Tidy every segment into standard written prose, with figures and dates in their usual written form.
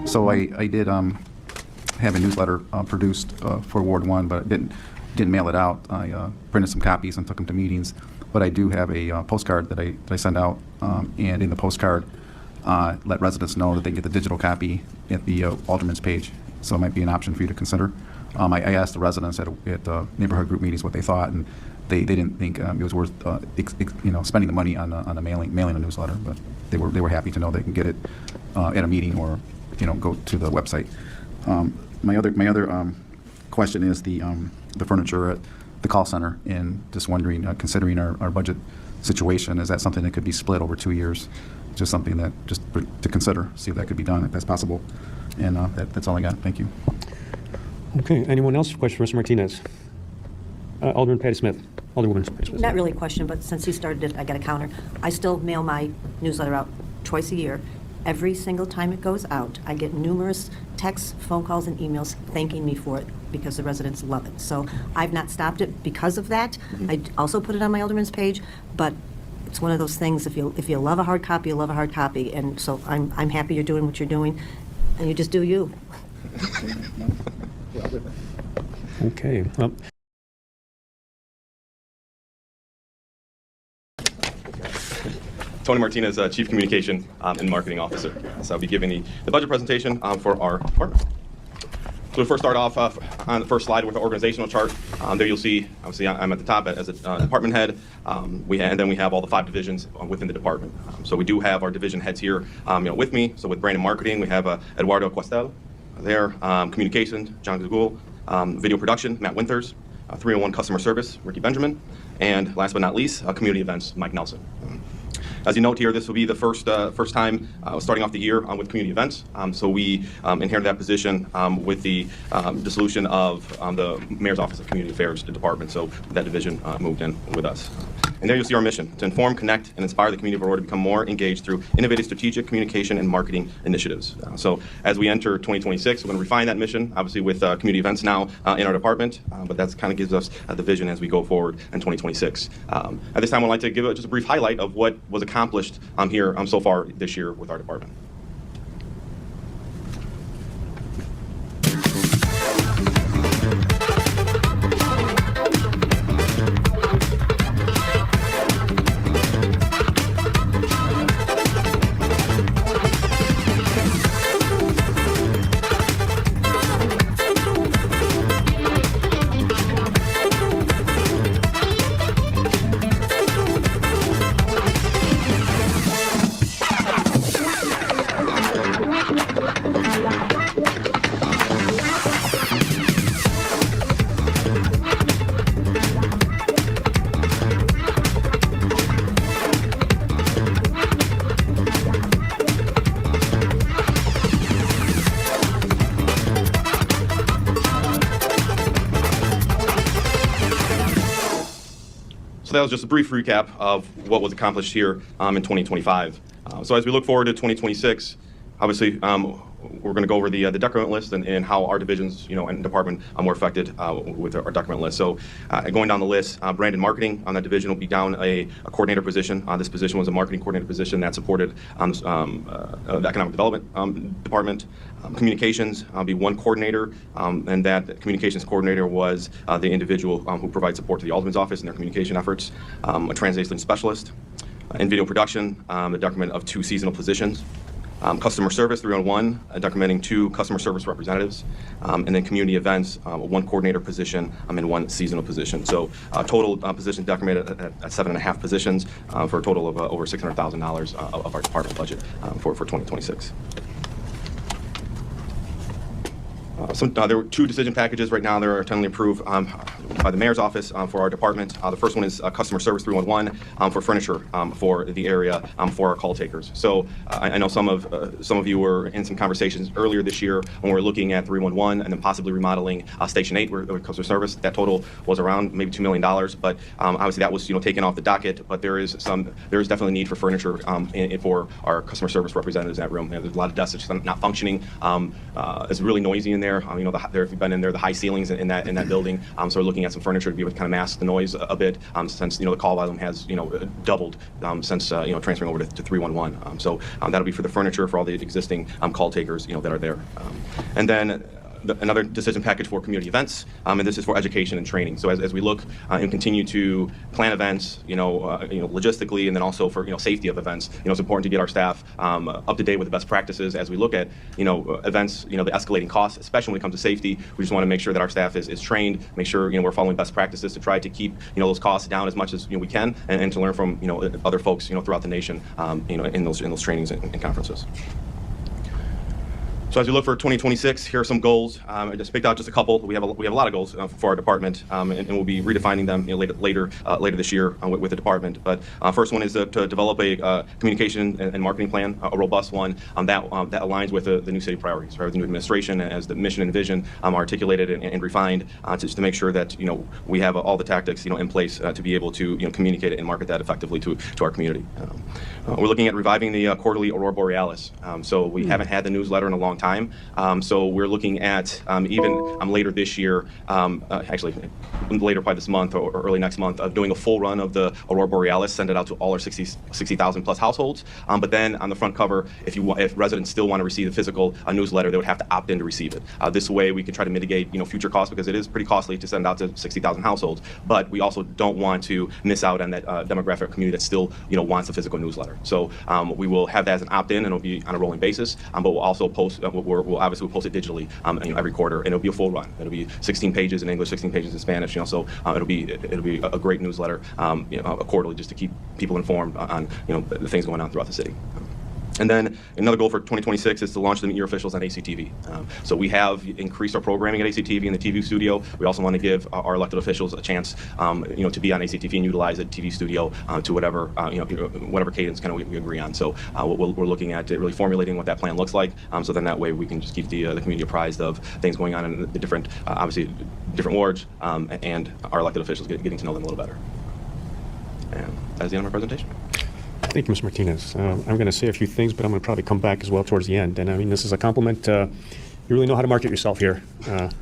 So I did have a newsletter produced for Ward 1, but didn't mail it out. I printed some copies and took them to meetings. But I do have a postcard that I send out, and in the postcard, let residents know that they can get the digital copy at the Alderman's page. So it might be an option for you to consider. I asked the residents at neighborhood group meetings what they thought, and they didn't think it was worth spending the money on a mailing a newsletter. But they were happy to know they can get it at a meeting or go to the website. My other question is the furniture at the call center, and just wondering, considering our budget situation, is that something that could be split over 2 years? Just something that just to consider, see if that could be done, if that's possible. And that's all I got. Thank you. Okay. Anyone else? Question, Mr. Martinez. Alderman Patty Smith. Alderwoman Patty Smith. Not really a question, but since he started it, I got a counter. I still mail my newsletter out twice a year. Every single time it goes out, I get numerous texts, phone calls, and emails thanking me for it because the residents love it. So I've not stopped it because of that. I also put it on my Alderman's page, but it's one of those things, if you love a hard copy, you love a hard copy. And so I'm happy you're doing what you're doing, and you just do you. Okay. Tony Martinez, Chief Communication and Marketing Officer. So I'll be giving the budget presentation for our department. So we'll first start off on the first slide with the organizational chart. There you'll see, obviously I'm at the top as a department head, and then we have all the 5 divisions within the department. So we do have our division heads here with me. So with brand and marketing, we have Eduardo Questel there, communications, John Gagul, video production, Matt Winters, 301 customer service, Ricky Benjamin, and last but not least, community events, Mike Nelson. As you note here, this will be the first time starting off the year with community events. So we inherited that position with the dissolution of the Mayor's Office of Community Affairs department. So that division moved in with us. And there you'll see our mission: to inform, connect, and inspire the community of Aurora to become more engaged through innovative strategic communication and marketing initiatives. So as we enter 2026, we're going to refine that mission, obviously with community events now in our department, but that kind of gives us the vision as we go forward in 2026. At this time, I'd like to give just a brief highlight of what was accomplished here so far this year with our department. So that was just a brief recap of what was accomplished here in 2025. So as we look forward to 2026, obviously we're going to go over the document list and how our divisions, and department were affected with our document list. So going down the list, brand and marketing on that division will be down a coordinator position. This position was a marketing coordinator position that supported the economic development department. Communications will be 1 coordinator, and that communications coordinator was the individual who provides support to the Alderman's office in their communication efforts. A translation specialist. In video production, the document of 2 seasonal positions. Customer service, 301, documenting 2 customer service representatives, and then community events, 1 coordinator position and 1 seasonal position. So total positions documented at 7.5 positions for a total of over $600,000 of our department budget for 2026. There were 2 decision packages right now that are tentatively approved by the Mayor's office for our department. The first one is customer service 311 for furniture for the area for our call takers. So I know some of you were in some conversations earlier this year when we were looking at 311 and then possibly remodeling Station 8 with customer service. That total was around maybe $2 million, but obviously that was taken off the docket. But there is definitely a need for furniture for our customer service representatives in that room. There's a lot of desks that's not functioning. It's really noisy in there. If you've been in there, the high ceilings in that building. So we're looking at some furniture to be able to kind of mask the noise a bit, since the call volume has doubled since transferring over to 311. So that'll be for the furniture for all the existing call takers that are there, and then. Another decision package for community events, and this is for education and training. So as we look and continue to plan events, logistically, and then also for safety of events, it's important to get our staff up to date with the best practices as we look at events, the escalating costs, especially when it comes to safety. We just want to make sure that our staff is trained, make sure we're following best practices to try to keep those costs down as much as we can, and to learn from other folks throughout the nation, in those trainings and conferences. So as we look for 2026, here are some goals. I just picked out just a couple. We have a lot of goals for our department, and we'll be redefining them later this year with the department. But first one is to develop a communication and marketing plan, a robust one that aligns with the new city priorities, right? The new administration, as the mission and vision are articulated and refined, just to make sure that we have all the tactics in place to be able to communicate it and market that effectively to our community. We're looking at reviving the quarterly Aurora Borealis. So we haven't had the newsletter in a long time. So we're looking at even later this year, actually later probably this month or early next month, of doing a full run of the Aurora Borealis, send it out to all our 60,000 plus households. But then on the front cover, if residents still want to receive the physical newsletter, they would have to opt in to receive it. This way we can try to mitigate future costs, because it is pretty costly to send out to 60,000 households. But we also don't want to miss out on that demographic community that still wants the physical newsletter. So we will have that as an opt-in, and it'll be on a rolling basis. But we'll also post. We'll obviously post it digitally, every quarter, and it'll be a full run. It'll be 16 pages in English, 16 pages in Spanish. So it'll be a great newsletter, quarterly, just to keep people informed on the things going on throughout the city. And then another goal for 2026 is to launch the Meet Your Officials on ACTV. So we have increased our programming at ACTV in the TV studio. We also want to give our elected officials a chance, to be on ACTV and utilize the TV studio to whatever cadence kind of we agree on. So we're looking at really formulating what that plan looks like. So then that way we can just keep the community apprised of things going on in the different, obviously different wards, and our elected officials getting to know them a little better. And that's the end of my presentation. Thank you, Mr. Martinez. I'm going to say a few things, but I'm going to probably come back as well towards the end. And I mean, this is a compliment. You really know how to market yourself here.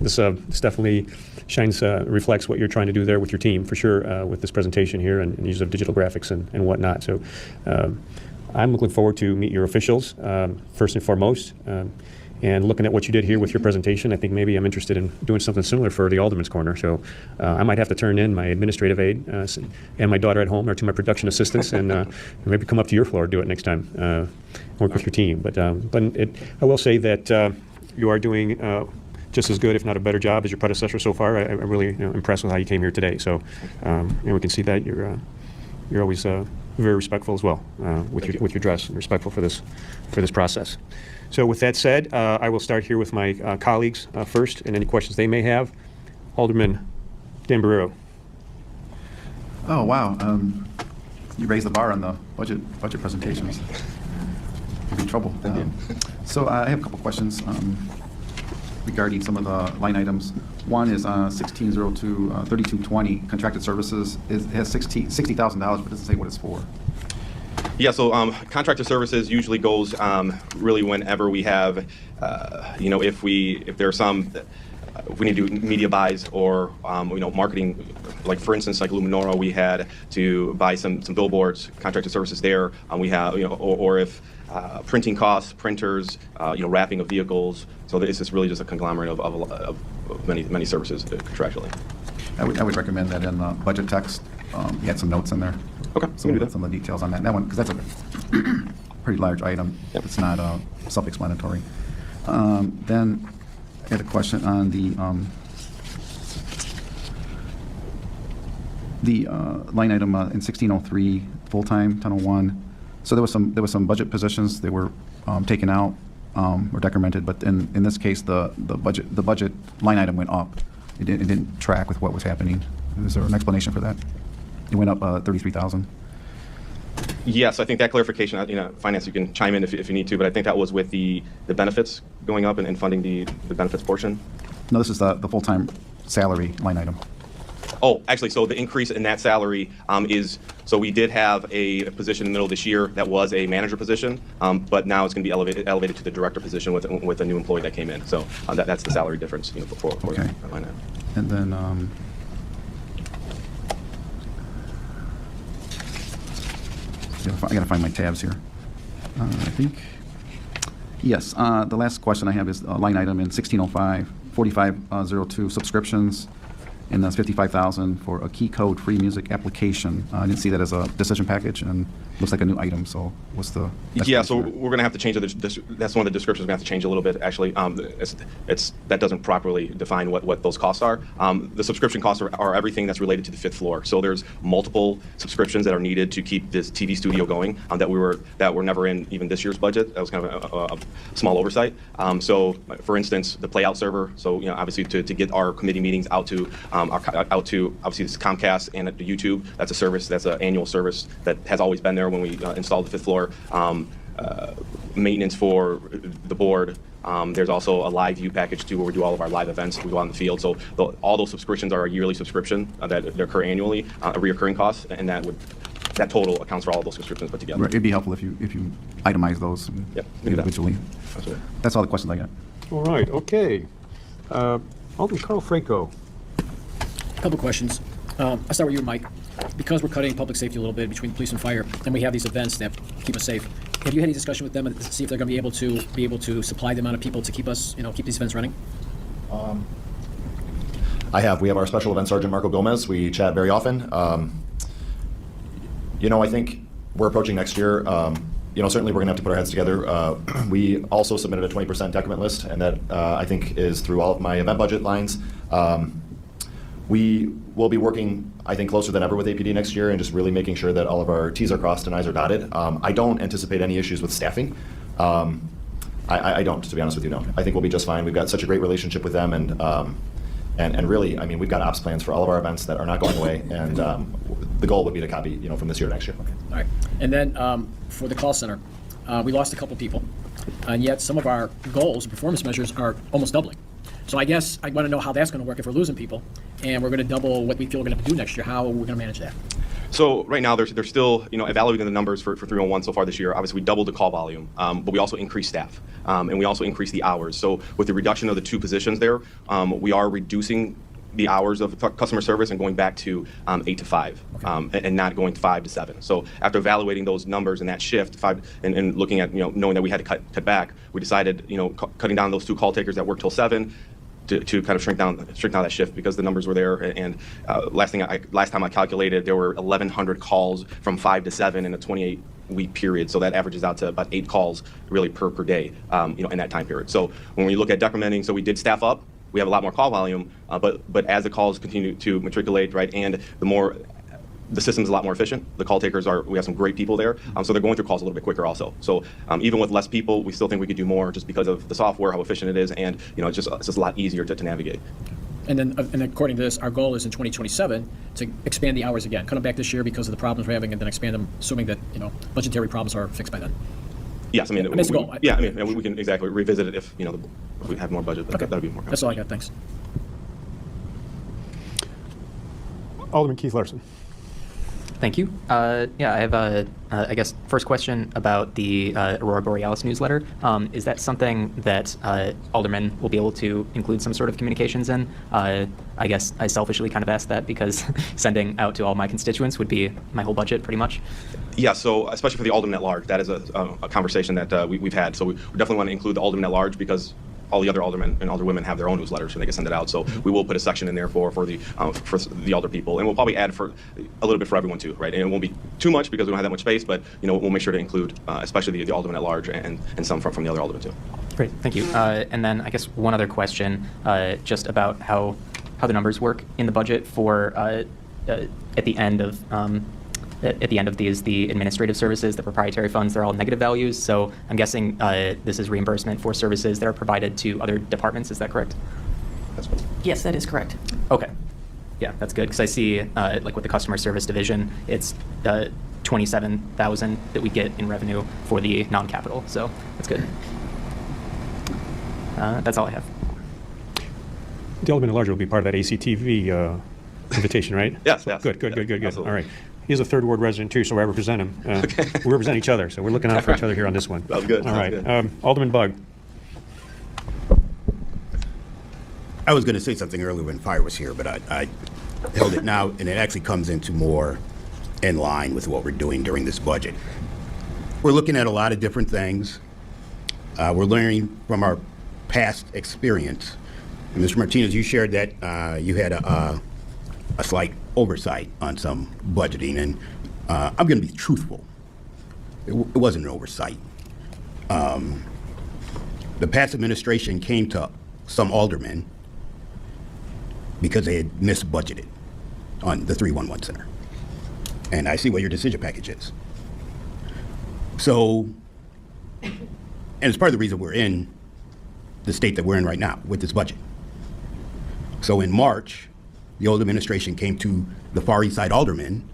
This definitely reflects what you're trying to do there with your team, for sure, with this presentation here and use of digital graphics and whatnot. So I'm looking forward to meet your officials, first and foremost. And looking at what you did here with your presentation, I think maybe I'm interested in doing something similar for the Alderman's Corner. So I might have to turn in my administrative aide and my daughter at home, or to my production assistants, and maybe come up to your floor and do it next time, work with your team. But I will say that you are doing just as good, if not a better job, as your predecessor so far. I'm really impressed with how you came here today. So we can see that you're always very respectful as well with your dress, and respectful for this process. So with that said, I will start here with my colleagues first, and any questions they may have. Alderman Dan Barrero. Oh, wow. You raised the bar on the budget presentations. You're in trouble. So I have a couple questions regarding some of the line items. One is 1602 3220 contracted services. It has $60,000, but it doesn't say what it's for. Yeah, so contractor services usually goes really whenever we have, if there are some, if we need to do media buys or marketing, like for instance, like Luminora, we had to buy some billboards, contractor services there. We have, or if printing costs, printers, wrapping of vehicles. So it's just really just a conglomerate of many services contractually. I would recommend that in the budget text, you had some notes in there. Okay, we can do that. Some of the details on that one, because that's a pretty large item. Yep. It's not self-explanatory. Then I had a question on the line item in 1603 full-time 1001. So there was some budget positions that were taken out or decremented, but in this case the budget line item went up. It didn't track with what was happening. Is there an explanation for that? It went up 33,000. Yes, I think that clarification, finance, you can chime in if you need to, but I think that was with the benefits going up and funding the benefits portion. No, this is the full-time salary line item. Oh, actually, so the increase in that salary is, so we did have a position in the middle of this year that was a manager position, but now it's going to be elevated to the director position with a new employee that came in. So that's the salary difference, for okay. that line item. And then I gotta find my tabs here. I think, yes, the last question I have is line item in 1605, 4502, subscriptions, and that's 55,000 for a key code free music application. I didn't see that as a decision package, and looks like a new item, so what's the? Yeah, so we're going to have to change that's one of the descriptions we're going to have to change a little bit, actually. That doesn't properly define what those costs are. The subscription costs are everything that's related to the 5th floor. So there's multiple subscriptions that are needed to keep this TV studio going that were never in even this year's budget. That was kind of a small oversight. So, for instance, the playout server. So, obviously to get our committee meetings out to obviously this Comcast and the YouTube. That's a service. That's an annual service that has always been there when we installed the 5th floor. Maintenance for the board. There's also a live view package too, where we do all of our live events. We go out in the field. So all those subscriptions are a yearly subscription that occur annually, a reoccurring cost, and that total accounts for all of those subscriptions put together. Right, it'd be helpful if you itemize those individually. Absolutely. That's all the questions I got. All right, okay. Alderman Carl Franco. Couple questions. I'll start with you, Mike. Because we're cutting public safety a little bit between police and fire, and we have these events that keep us safe, have you had any discussion with them to see if they're going to be able to supply the amount of people to keep us, keep these events running? I have. We have our Special Event Sergeant Marco Gomez. We chat very often. I think we're approaching next year. Certainly we're going to have to put our heads together. We also submitted a 20% decrement list, and that I think is through all of my event budget lines. We will be working, I think, closer than ever with APD next year and just really making sure that all of our T's are crossed and I's are dotted. I don't anticipate any issues with staffing. I don't, to be honest with you, no. I think we'll be just fine. We've got such a great relationship with them, and really, I mean, we've got ops plans for all of our events that are not going away, and the goal would be to copy, from this year to next year. Okay. All right. And then for the call center, we lost a couple people, and yet some of our goals and performance measures are almost doubling. So I guess I want to know how that's going to work if we're losing people, and we're going to double what we feel we're going to do next year. How are we going to manage that? So right now, they're still, evaluating the numbers for 301 so far this year. Obviously, we doubled the call volume, but we also increased staff, and we also increased the hours. So with the reduction of the 2 positions there, we are reducing the hours of customer service and going back to 8 to 5, and not going 5 to 7. So after evaluating those numbers and that shift, and looking at, knowing that we had to cut back, we decided, cutting down those 2 call takers that work till 7. To kind of shrink down that shift because the numbers were there, and last time I calculated, there were 1,100 calls from 5 to 7 in a 28-week period. So that averages out to about 8 calls really per day, in that time period. So when we look at decrementing, so we did staff up. We have a lot more call volume, but as the calls continue to matriculate, right, and the system is a lot more efficient. The call takers we have some great people there, so they're going through calls a little bit quicker also. So even with less people, we still think we could do more just because of the software, how efficient it is, and it's just a lot easier to navigate. And then according to this, our goal is in 2027 to expand the hours again. Cut them back this year because of the problems we're having, and then expand them, assuming that budgetary problems are fixed by then. Yes, that's the goal. we can exactly revisit it if if we have more budget. Okay. That'd be more. That's all I got. Thanks. Alderman Keith Larson. Thank you. I have I guess, first question about the Aurora Borealis newsletter. Is that something that aldermen will be able to include some sort of communications in? I guess I selfishly kind of asked that because sending out to all my constituents would be my whole budget, pretty much. Yeah, so especially for the aldermen at large, that is a conversation that we've had. So we definitely want to include the aldermen at large because all the other aldermen and alderwomen have their own newsletters, so they can send it out. So we will put a section in there for the alder people, and we'll probably add for a little bit for everyone too, right? And it won't be too much because we don't have that much space, but we'll make sure to include especially the aldermen at large and some from the other aldermen too. Great, thank you. And then I guess one other question, just about how the numbers work in the budget for at the end of these, the administrative services, the proprietary funds, they're all negative values. So I'm guessing this is reimbursement for services that are provided to other departments. Is that correct? Yes, that is correct. Okay. Yeah, that's good. Because I see, like with the customer service division, it's $27,000 that we get in revenue for the non-capital. So that's good. That's all I have. The alderman at large will be part of that ACTV invitation, right? Yes. Good. Absolutely. All right. He's a third ward resident too, so I represent him. Okay. We represent each other, so we're looking out for each other here on this one. Sounds good. All right. Good. Alderman Bug. I was going to say something earlier when Fire was here, but I held it now, and it actually comes into more in line with what we're doing during this budget. we're looking at a lot of different things. We're learning from our past experience. And Mr. Martinez, you shared that you had a slight oversight on some budgeting, and I'm going to be truthful. It wasn't an oversight. The past administration came to some aldermen because they had misbudgeted on the 311 center. And I see what your decision package is. So, and it's part of the reason we're in the state that we're in right now with this budget. So in March, the old administration came to the Far East Side aldermen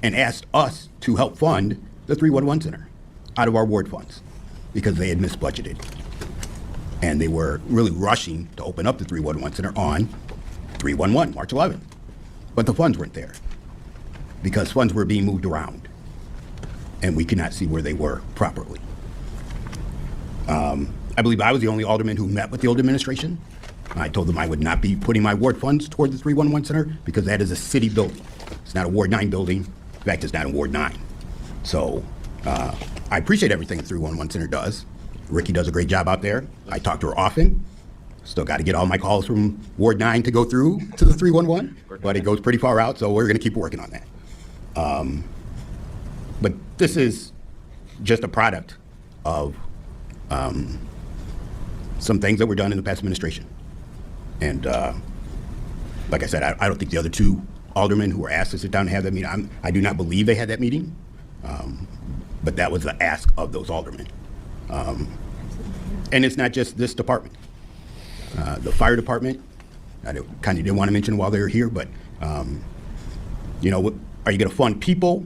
and asked us to help fund the 311 center out of our ward funds because they had misbudgeted. And they were really rushing to open up the 311 center on 311, March 11th. But the funds weren't there because funds were being moved around and we could not see where they were properly. I believe I was the only alderman who met with the old administration. I told them I would not be putting my ward funds toward the 311 center because that is a city building. It's not a Ward 9 building. In fact, it's not in Ward 9. So I appreciate everything the 311 center does. Ricky does a great job out there. I talk to her often. Still got to get all my calls from Ward 9 to go through to the 311, but it goes pretty far out, so we're going to keep working on that. But this is just a product of some things that were done in the past administration. And like I said, I don't think the other two aldermen who were asked to sit down and have that meeting, I do not believe they had that meeting, but that was the ask of those aldermen. And it's not just this department. The fire department, I kind of didn't want to mention while they were here, but you know, are you going to fund people?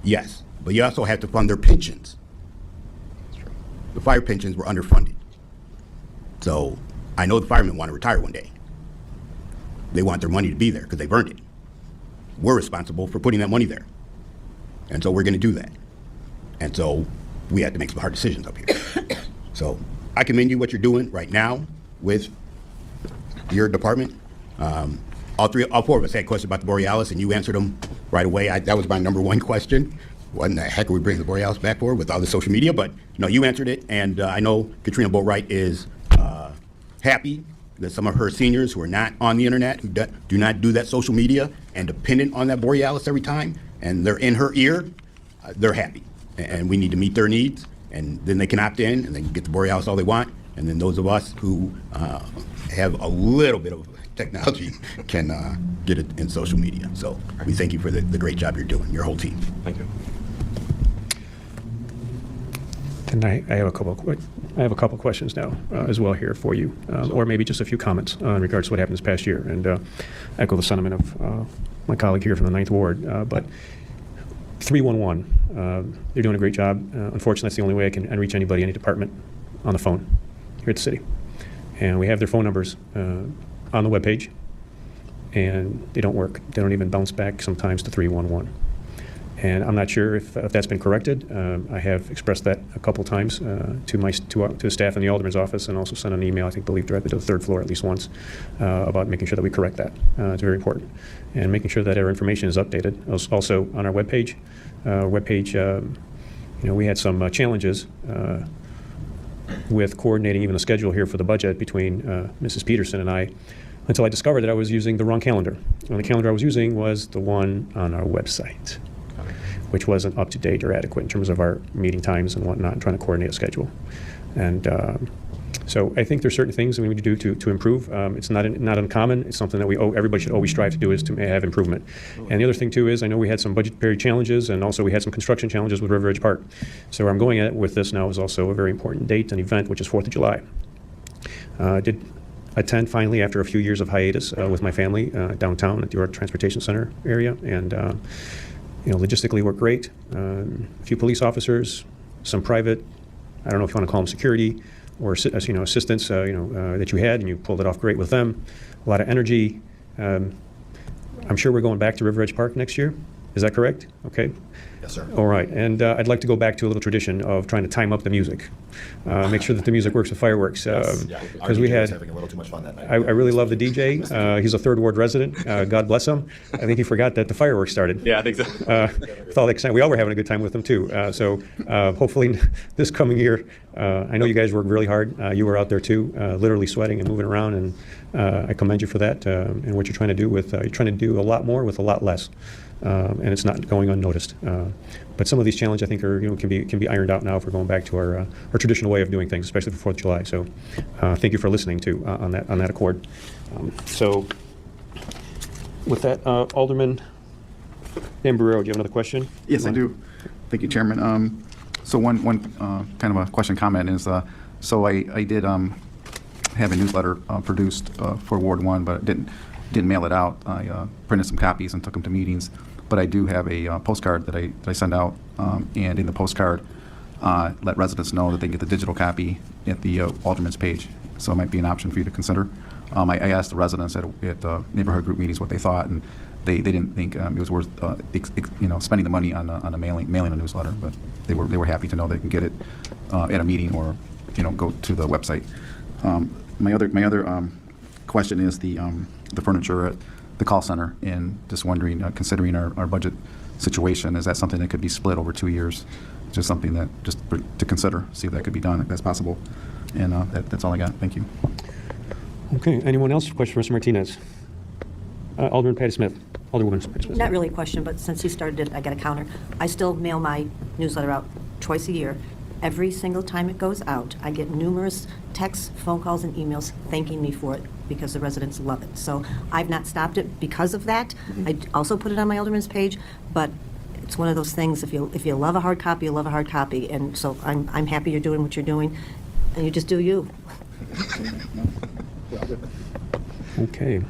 Yes, but you also have to fund their pensions. The fire pensions were underfunded. So I know the firemen want to retire one day. They want their money to be there because they've earned it. We're responsible for putting that money there. And so we're going to do that. And so we have to make some hard decisions up here. So I commend you what you're doing right now with your department. All four of us had questions about the Borealis, and you answered them right away. That was my number one question. What in the heck are we bringing the Borealis back for with all the social media? But no, you answered it, and I know Katrina Boatwright is happy that some of her seniors who are not on the internet, who do not do that social media and dependent on that Borealis every time, and they're in her ear, they're happy. And we need to meet their needs, and then they can opt in, and they can get the Borealis all they want. And then those of us who have a little bit of technology can get it in social media. So we thank you for the great job you're doing, your whole team. Thank you. And I have a couple questions now as well here for you, or maybe just a few comments in regards to what happened this past year, and echo the sentiment of my colleague here from the 9th Ward. But 311, they're doing a great job. Unfortunately, that's the only way I can reach anybody, any department, on the phone here at the city. And we have their phone numbers on the webpage, and they don't work. They don't even bounce back sometimes to 311. And I'm not sure if that's been corrected. I have expressed that a couple times to the staff in the alderman's office, and also sent an email, I think, directly to the 3rd floor at least once, about making sure that we correct that. It's very important. And making sure that our information is updated. Also on our webpage, you know, we had some challenges with coordinating even the schedule here for the budget between Mrs. Peterson and I, until I discovered that I was using the wrong calendar. And the calendar I was using was the one on our website, which wasn't up to date or adequate in terms of our meeting times and whatnot, and trying to coordinate a schedule. And so I think there's certain things that we need to do to improve. It's not uncommon. It's something that everybody should always strive to do, is to have improvement. And the other thing too is, I know we had some budgetary challenges, and also we had some construction challenges with River Edge Park. So where I'm going at with this now is also a very important date and event, which is 4th of July. Did attend finally after a few years of hiatus with my family downtown at the Aurora Transportation Center area, and you know, logistically worked great. A few police officers, some private, I don't know if you want to call them security, or you know, assistants, that you had, and you pulled it off great with them. A lot of energy. I'm sure we're going back to River Edge Park next year. Is that correct? Okay. Yes, sir. All right, and I'd like to go back to a little tradition of trying to time up the music. Make sure that the music works with fireworks. Yeah, our Because we DJ was had, having a little too much fun that night. I really love the DJ. He's a Third Ward resident. God bless him. I think he forgot that the fireworks started. Yeah, I think so. With all the excitement, we all were having a good time with them too. So hopefully this coming year, I know you guys work really hard. You were out there too, literally sweating and moving around, and I commend you for that and what you're trying to do with. You're trying to do a lot more with a lot less, and it's not going unnoticed. But some of these challenges, I think, are can be ironed out now if we're going back to our traditional way of doing things, especially for 4th of July. So thank you for listening too on that accord. So with that, Alderman Ambrero, do you have another question? Yes, I do. Thank you, Chairman. So one kind of a question comment is, so I did have a newsletter produced for Ward 1, but didn't mail it out. I printed some copies and took them to meetings. But I do have a postcard that I send out, and in the postcard, let residents know that they can get the digital copy at the Alderman's page. So it might be an option for you to consider. I asked the residents at neighborhood group meetings what they thought, and they didn't think it was worth spending the money on a mailing a newsletter. But they were happy to know they can get it at a meeting or go to the website. My other question is the furniture at the call center, and just wondering, considering our budget situation, is that something that could be split over 2 years? Just something that to consider, see if that could be done, if that's possible. And that's all I got. Thank you. Okay. Anyone else? Question for Mr. Martinez. Alderman Patty Smith. Alderwoman Patty Smith. Not really a question, but since he started it, I got a counter. I still mail my newsletter out twice a year. Every single time it goes out, I get numerous texts, phone calls, and emails thanking me for it because the residents love it. So I've not stopped it because of that. I also put it on my Alderman's page, but it's one of those things, if you love a hard copy, you love a hard copy. And so I'm happy you're doing what you're doing, and you just do you. Okay.